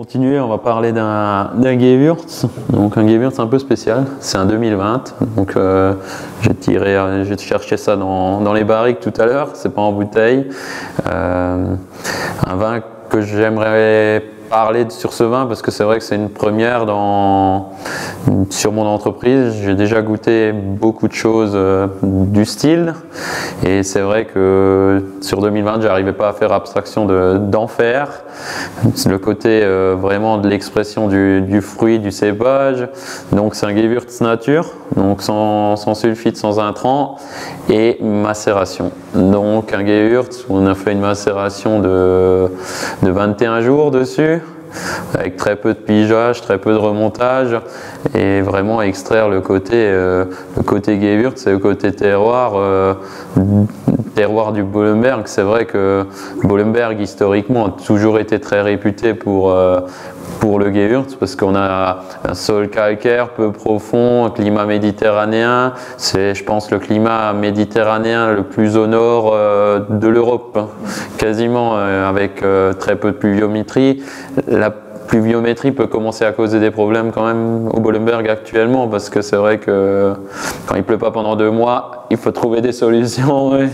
continuer, on va parler d'un Gewürz. Donc un Gewürz un peu spécial, c'est un 2020. Donc j'ai cherché ça dans les barriques tout à l'heure, c'est pas en bouteille. Un vin que j'aimerais parler sur ce vin parce que c'est vrai que c'est une première sur mon entreprise. J'ai déjà goûté beaucoup de choses du style et c'est vrai que sur 2020 j'arrivais pas à faire abstraction d'en faire. Le côté vraiment de l'expression du fruit, du cépage. Donc c'est un Gewürz nature, donc sans sulfite, sans intrants et macération. Donc un Gewürz, on a fait une macération de 21 jours dessus, avec très peu de pigeage, très peu de remontage et vraiment extraire le côté Gewürz, c'est le côté terroir du Bollenberg. C'est vrai que Bollenberg historiquement a toujours été très réputé pour le Gewürz parce qu'on a un sol calcaire peu profond, un climat méditerranéen. C'est, je pense, le climat méditerranéen le plus au nord de l'Europe, hein, quasiment avec très peu de pluviométrie. La pluviométrie peut commencer à causer des problèmes quand même au Bollenberg actuellement parce que c'est vrai que quand il pleut pas pendant 2 mois, il faut trouver des solutions. Ouais.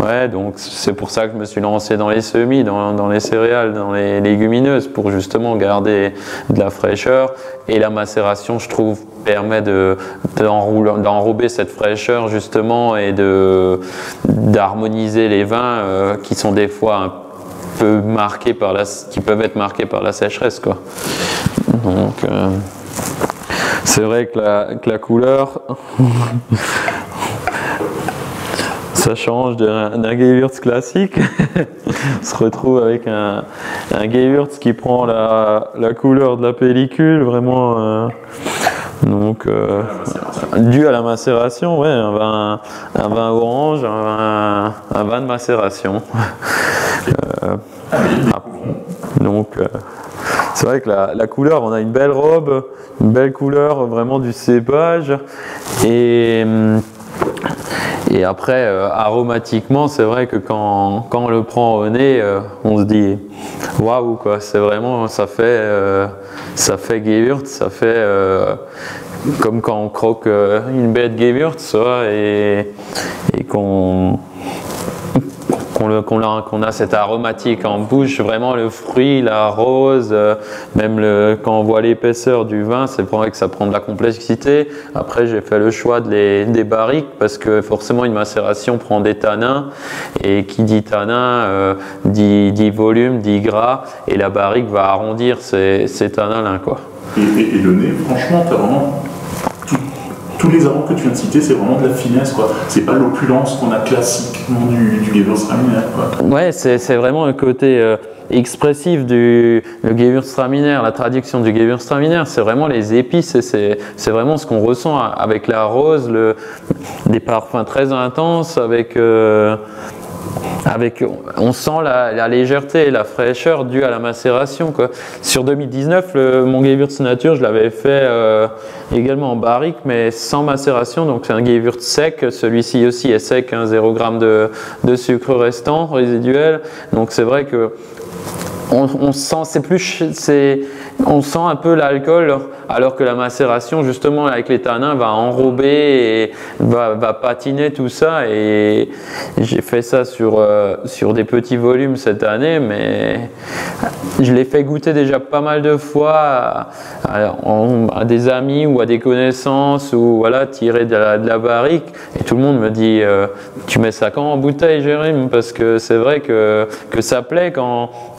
Ouais, donc c'est pour ça que je me suis lancé dans les semis, dans les céréales, dans les légumineuses pour justement garder de la fraîcheur. Et la macération, je trouve, permet d'enrober cette fraîcheur justement et d'harmoniser les vins qui sont des fois un peu marqués qui peuvent être marqués par la sécheresse, quoi. Donc c'est vrai que la couleur ça change d'un Gewürz classique. On se retrouve avec un Gewürz qui prend la couleur de la pellicule, vraiment donc dû à la macération, ouais, un vin orange, un vin de macération. Donc c'est vrai que la couleur, on a une belle robe, une belle couleur vraiment du cépage et après, aromatiquement, c'est vrai que quand on le prend au nez, on se dit waouh, quoi. C'est vraiment, ça fait Gewürz, ça fait comme quand on croque une baie de Gewürz, et qu'on a cette aromatique en bouche, vraiment le fruit, la rose, même quand on voit l'épaisseur du vin, c'est vrai que ça prend de la complexité. Après, j'ai fait le choix des barriques parce que forcément une macération prend des tanins et qui dit tanin dit volume, dit gras, et la barrique va arrondir ces tanins-là, quoi. Et le nez, franchement, t'as vraiment tous les arômes que tu viens de citer, c'est vraiment de la finesse, quoi. C'est pas l'opulence qu'on a classiquement du Gewürztraminer, quoi. Ouais, c'est vraiment le côté expressif du Gewürztraminer, la traduction du Gewürztraminer, c'est vraiment les épices, et c'est vraiment ce qu'on ressent avec la rose, des parfums très intenses, on sent la légèreté et la fraîcheur due à la macération, quoi. Sur 2019, mon Gewürz nature, je l'avais fait également en barrique, mais sans macération, donc c'est un Gewürz sec. Celui-ci aussi est sec, hein, 0 g de sucre restant, résiduel. Donc c'est vrai que on sent, on sent un peu l'alcool, alors que la macération, justement, avec les tanins, va enrober et va patiner tout ça. Et j'ai fait ça sur des petits volumes cette année, mais je l'ai fait goûter déjà pas mal de fois à des amis ou à des connaissances, ou voilà, tiré de la barrique. Et tout le monde me dit tu mets ça quand en bouteille, Jérémy? Parce que c'est vrai que ça plaît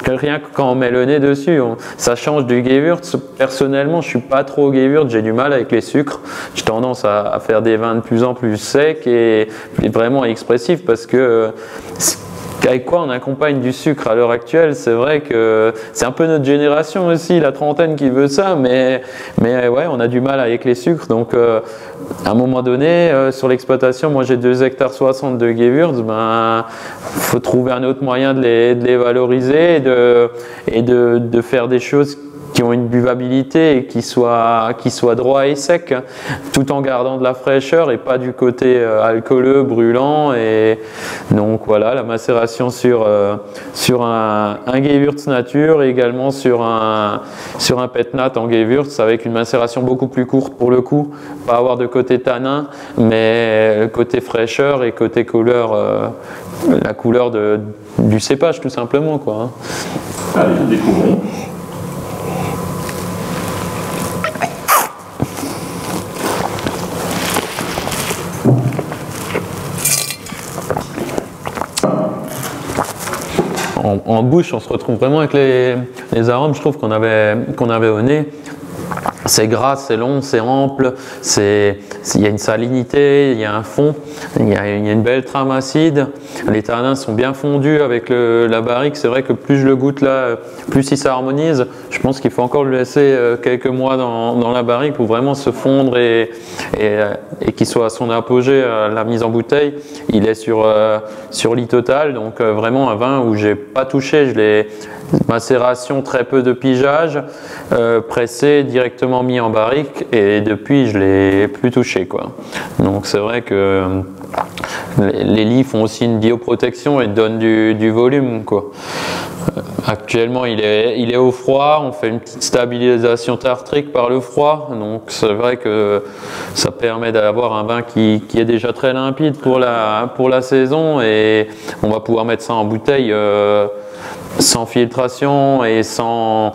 rien que quand on met le nez dessus. Ça change du Gewürz. Personnellement, je suis pas trop Gewürz, j'ai du mal avec les sucres. J'ai tendance à faire des vins de plus en plus secs et vraiment expressifs, parce que avec quoi on accompagne du sucre à l'heure actuelle? C'est vrai que c'est un peu notre génération aussi, la trentaine, qui veut ça, mais ouais, on a du mal avec les sucres. Donc à un moment donné, sur l'exploitation, moi j'ai 2,60 hectares de Gewürz, faut trouver un autre moyen de les valoriser et de faire des choses qui ont une buvabilité et qui soit droit et sec, tout en gardant de la fraîcheur et pas du côté alcooleux, brûlant. Et Donc voilà, la macération sur un Gewürz nature et également sur un Petnat en Gewürz avec une macération beaucoup plus courte pour le coup, pas avoir de côté tanin, mais côté fraîcheur et côté couleur, la couleur du cépage tout simplement, quoi. Allez, découvrons. En bouche, on se retrouve vraiment avec les arômes, je trouve qu'on avait au nez. C'est gras, c'est long, c'est ample, il y a une salinité, il y a un fond, il y a une belle trame acide. Les tanins sont bien fondus avec la barrique. C'est vrai que plus je le goûte là, plus il s'harmonise. Je pense qu'il faut encore le laisser quelques mois dans la barrique pour vraiment se fondre et qu'il soit à son apogée à la mise en bouteille. Il est sur lit total, donc vraiment un vin où j'ai pas touché, je l'ai macération, très peu de pigeage, pressé, directement mis en barrique et depuis je l'ai plus touché, quoi. Donc c'est vrai que les lits font aussi une bioprotection et donnent du volume, quoi. Actuellement il est au froid, on fait une petite stabilisation tartrique par le froid, donc c'est vrai que ça permet d'avoir un vin qui est déjà très limpide pour la saison et on va pouvoir mettre ça en bouteille sans filtration et sans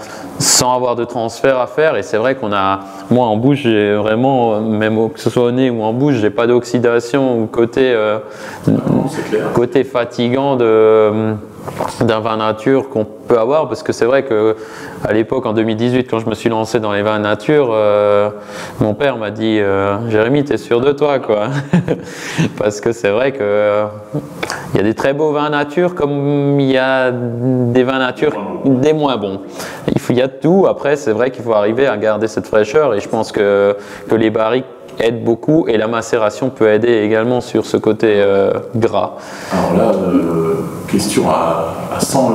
avoir de transfert à faire. Et c'est vrai qu'on a, moi en bouche, j'ai vraiment, même que ce soit au nez ou en bouche, j'ai pas d'oxydation ou côté fatigant d'un vin nature qu'on peut avoir, parce que c'est vrai que à l'époque en 2018 quand je me suis lancé dans les vins nature, mon père m'a dit Jérémy, t'es sûr de toi, quoi. Parce que c'est vrai que il y a des très beaux vins nature comme il y a des vins nature des moins bons. Il y a de tout. Après c'est vrai qu'il faut arriver à garder cette fraîcheur et je pense que les barriques aident beaucoup et la macération peut aider également sur ce côté gras. Alors là, question à 100 €,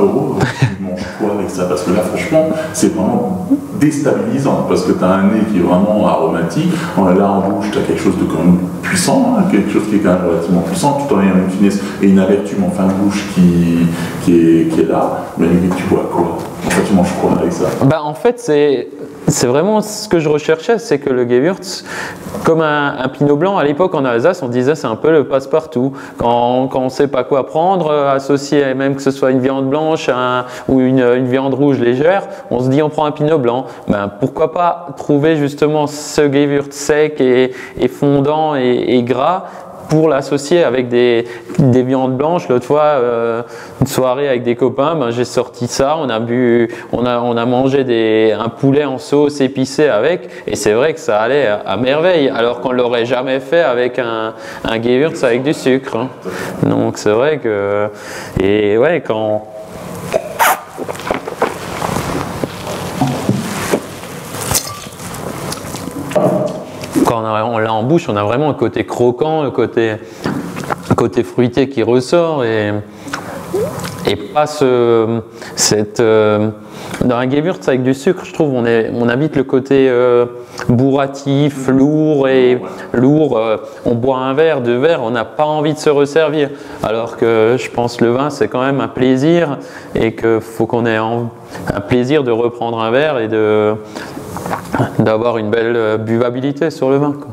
tu manges quoi avec ça? Parce que là, franchement, c'est vraiment déstabilisant parce que tu as un nez qui est vraiment aromatique. Là, en bouche, tu as quelque chose de quand même puissant, hein, quelque chose qui est quand même relativement puissant, tout en ayant une finesse et une amertume en fin de bouche qui est là. Mais tu vois quoi? En fait, tu manges quoi avec ça? Bah, en fait, c'est vraiment ce que je recherchais, c'est que le Gewürz, comme un Pinot Blanc, à l'époque en Alsace, on disait c'est un peu le passe-partout. Quand on ne sait pas quoi prendre, associé même que ce soit une viande blanche ou une viande rouge légère, on se dit on prend un Pinot Blanc. Ben, pourquoi pas trouver justement ce Gewürz sec et fondant et gras pour l'associer avec des viandes blanches. L'autre fois, une soirée avec des copains, ben, j'ai sorti ça, on a mangé un poulet en sauce épicée avec, et c'est vrai que ça allait à merveille, alors qu'on l'aurait jamais fait avec un Gewürz avec du sucre, hein. Donc c'est vrai que, et ouais, quand on l'a en bouche, on a vraiment un côté croquant, un côté fruité qui ressort et pas dans un Gewürz avec du sucre, je trouve on a vite le côté bourratif, lourd on boit un verre, deux verres, on n'a pas envie de se resservir, alors que je pense le vin c'est quand même un plaisir et qu'il faut qu'on ait un plaisir de reprendre un verre et d'avoir une belle buvabilité sur le vin, quoi.